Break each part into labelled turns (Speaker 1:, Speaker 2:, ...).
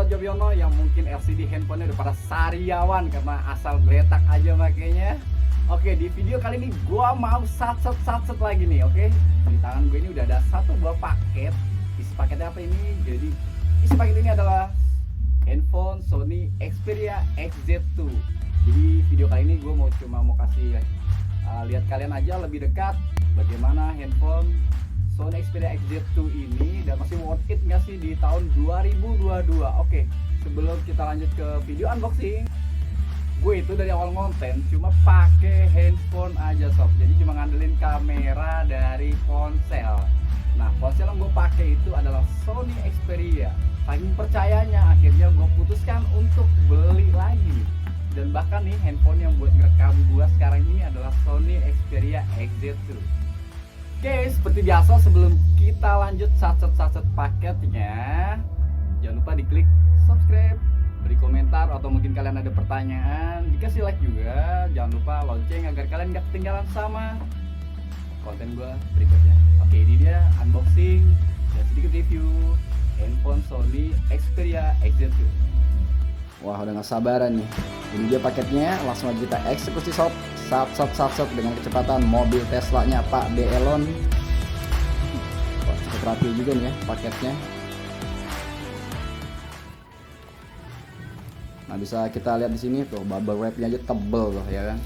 Speaker 1: Jobiono yang mungkin LCD handphonenya udah pada sariawan karena asal geletak aja makanya. Oke, di video kali ini gua mau satset lagi nih, oke? Di tangan gue ini udah ada satu buah paket. Isi paketnya apa ini? Jadi isi paket ini adalah handphone Sony Xperia XZ2. Jadi video kali ini gue cuma mau kasih lihat kalian aja lebih dekat bagaimana handphone Sony Xperia XZ2 ini dan masih worth it nggak sih di tahun 2022. Oke, sebelum kita lanjut ke video unboxing, gue itu dari awal konten cuma pakai handphone aja sob, jadi cuma ngandelin kamera dari ponsel. Nah, ponsel yang gue pakai itu adalah Sony Xperia. Saking percayanya akhirnya gue putuskan untuk beli lagi. Dan bahkan nih handphone yang buat ngerekam gue sekarang ini adalah Sony Xperia XZ2. Oke, seperti biasa sebelum kita lanjut satset paketnya, jangan lupa diklik subscribe, beri komentar, atau mungkin kalian ada pertanyaan dikasih like juga. Jangan lupa lonceng agar kalian gak ketinggalan sama konten gue berikutnya. Oke, ini dia unboxing dan sedikit review handphone Sony Xperia XZ2. Wah, udah gak sabaran nih. Ini dia paketnya, langsung aja kita eksekusi sob. Sat dengan kecepatan mobil Tesla-nya Pak De Elon. Wah, cukup rapi juga nih ya paketnya. Nah, bisa kita lihat di sini tuh bubble wrap-nya aja tebel tuh ya kan.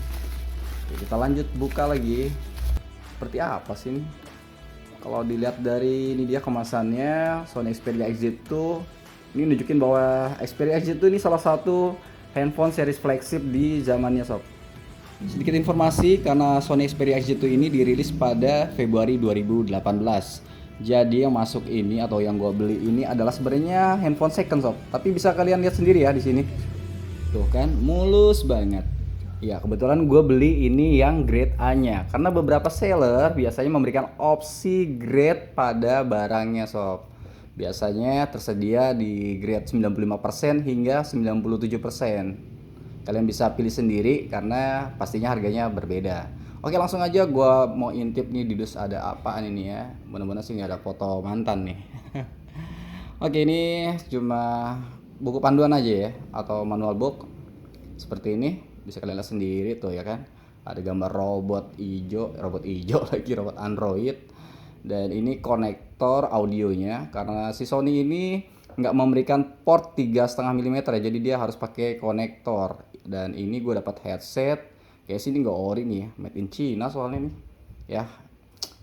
Speaker 1: Oke, kita lanjut buka lagi. Seperti apa sih ini? Kalau dilihat dari ini dia kemasannya Sony Xperia XZ2, ini nunjukin bahwa Xperia XZ2 ini salah satu handphone series flagship di zamannya sob. Sedikit informasi, karena Sony Xperia XZ2 ini dirilis pada Februari 2018. Jadi yang masuk ini atau yang gua beli ini adalah sebenarnya handphone second sob. Tapi bisa kalian lihat sendiri ya di sini. Tuh kan, mulus banget. Ya, kebetulan gue beli ini yang grade A-nya karena beberapa seller biasanya memberikan opsi grade pada barangnya sob. Biasanya tersedia di grade 95% hingga 97%. Kalian bisa pilih sendiri karena pastinya harganya berbeda. Oke, langsung aja gue mau intip nih di dus ada apaan ini ya. Mudah-mudahan sih nggak ada foto mantan nih. Oke, ini cuma buku panduan aja ya, atau manual book seperti ini. Bisa kalian lihat sendiri tuh ya kan. Ada gambar robot hijau lagi, robot Android. Dan ini konektor audionya, karena si Sony ini nggak memberikan port 3,5 mm ya, jadi dia harus pakai konektor. Dan ini gue dapat headset, kayak sini nggak ori nih ya, made in China soalnya nih ya.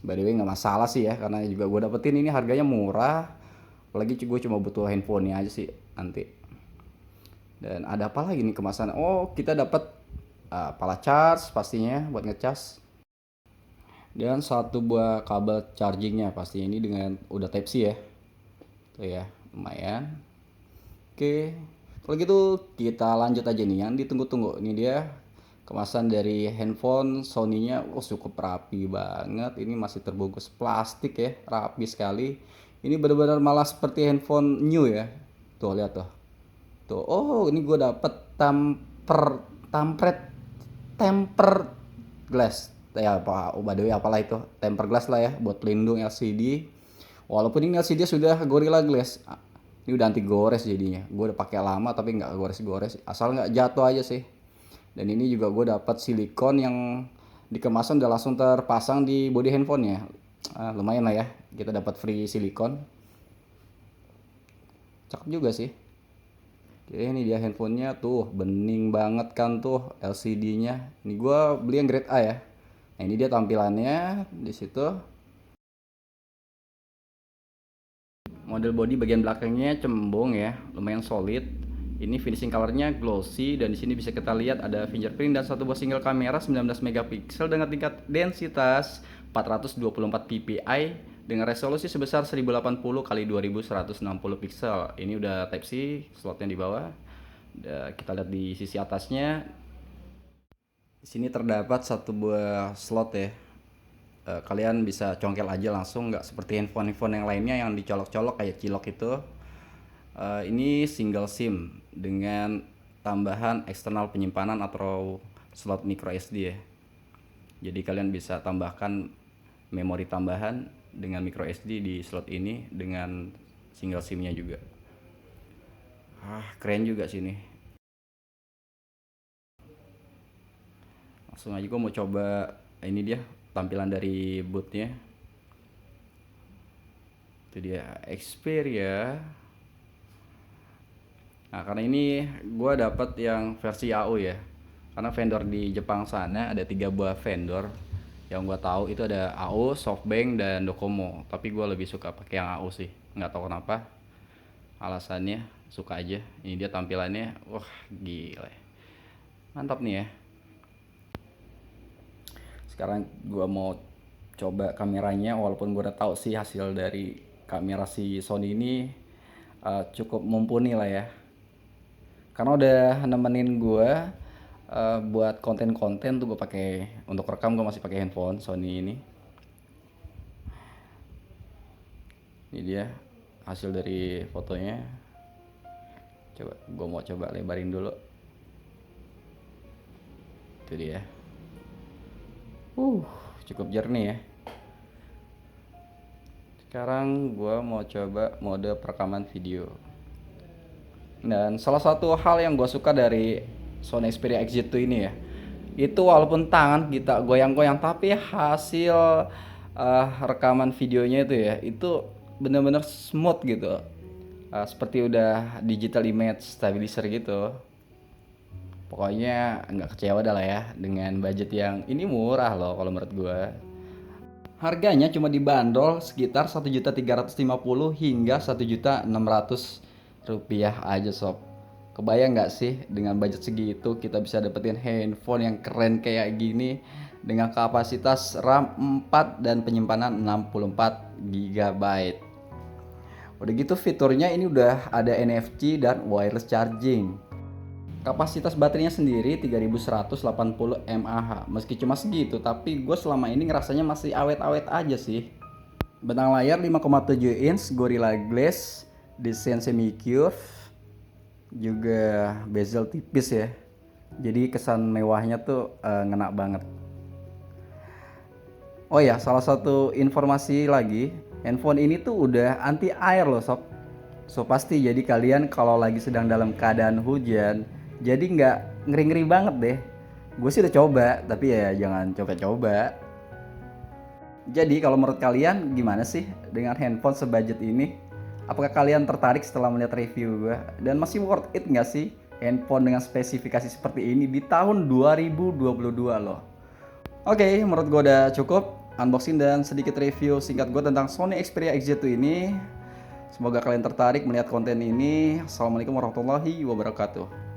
Speaker 1: By the way nggak masalah sih ya, karena juga gue dapetin ini harganya murah, apalagi gue cuma butuh handphonenya aja sih nanti. Dan ada apa lagi nih kemasan? Oh, kita dapat pala charge pastinya buat ngecas, dan satu buah kabel chargingnya pastinya, ini dengan udah Type C ya tuh ya, lumayan. Oke, kalau gitu kita lanjut aja nih yang ditunggu-tunggu. Ini dia kemasan dari handphone Sony-nya. Oh, cukup rapi banget. Ini masih terbungkus plastik ya, rapi sekali. Ini benar-benar malah seperti handphone new ya. Tuh lihat tuh. Tuh, oh ini gue dapet temper glass. Ya apa, by the way apalah itu, temper glass lah ya, buat pelindung LCD. Walaupun ini LCD sudah Gorilla Glass. Ini udah anti gores jadinya. Gue udah pakai lama tapi nggak gores-gores, asal nggak jatuh aja sih. Dan ini juga gue dapat silikon yang dikemasan udah langsung terpasang di body handphonenya. Lumayan lah ya, kita dapat free silikon. Cakep juga sih. Oke, ini dia handphonenya tuh, bening banget kan tuh LCD-nya. Ini gue beli yang grade A ya. Nah, ini dia tampilannya di situ. Model body bagian belakangnya cembung ya, lumayan solid. Ini finishing colornya glossy, dan di sini bisa kita lihat ada fingerprint dan satu buah single kamera 19 megapiksel dengan tingkat densitas 424 ppi dengan resolusi sebesar 1080 x 2160 piksel. Ini udah Type C, slotnya di bawah. Kita lihat di sisi atasnya. Di sini terdapat satu buah slot ya. Kalian bisa congkel aja langsung, nggak seperti handphone yang lainnya yang dicolok-colok kayak cilok itu. Ini single SIM dengan tambahan eksternal penyimpanan atau slot micro SD ya. Jadi kalian bisa tambahkan memori tambahan dengan micro SD di slot ini dengan single SIM-nya juga. Keren juga sini. Langsung aja gue mau coba ini dia tampilan dari bootnya. Itu dia Xperia. Nah, karena ini gue dapat yang versi AO ya. Karena vendor di Jepang sana ada 3 buah vendor. Yang gue tahu itu ada AO, SoftBank, dan Docomo. Tapi gue lebih suka pakai yang AO sih. Nggak tahu kenapa. Alasannya suka aja. Ini dia tampilannya. Wah, gila. Mantap nih ya. Sekarang gue mau coba kameranya, walaupun gue udah tahu sih hasil dari kamera si Sony ini cukup mumpuni lah ya, karena udah nemenin gue buat konten-konten tuh. Gue pakai untuk rekam, gue masih pakai handphone Sony ini. Ini dia hasil dari fotonya. Coba gue mau coba lebarin dulu. Itu dia. Cukup jernih ya. Sekarang gue mau coba mode perekaman video. Dan salah satu hal yang gue suka dari Sony Xperia XZ2 ini ya, itu walaupun tangan kita goyang-goyang, tapi hasil rekaman videonya itu ya, itu bener-bener smooth gitu. Seperti udah digital image stabilizer gitu. Pokoknya nggak kecewa dah lah ya, dengan budget yang ini murah loh kalau menurut gue. Harganya cuma dibanderol sekitar 1.350.000 hingga 1.600.000 rupiah aja sob. Kebayang nggak sih dengan budget segitu kita bisa dapetin handphone yang keren kayak gini dengan kapasitas RAM 4 dan penyimpanan 64 GB. Udah gitu fiturnya ini udah ada NFC dan wireless charging. Kapasitas baterainya sendiri 3180 mAh. Meski cuma segitu, tapi gue selama ini ngerasanya masih awet-awet aja sih. Bentang layar 5,7 inch Gorilla Glass, desain semi curve, juga bezel tipis ya. Jadi kesan mewahnya tuh ngena banget. Oh ya, salah satu informasi lagi, handphone ini tuh udah anti air loh sob. So pasti jadi kalian kalau lagi sedang dalam keadaan hujan, jadi nggak ngeri-ngeri banget deh. Gue sih udah coba, tapi ya jangan coba-coba. Jadi kalau menurut kalian gimana sih dengan handphone sebudget ini? Apakah kalian tertarik setelah melihat review gue? Dan masih worth it nggak sih handphone dengan spesifikasi seperti ini di tahun 2022 loh? Oke, menurut gue udah cukup unboxing dan sedikit review singkat gue tentang Sony Xperia XZ2 ini. Semoga kalian tertarik melihat konten ini. Assalamualaikum warahmatullahi wabarakatuh.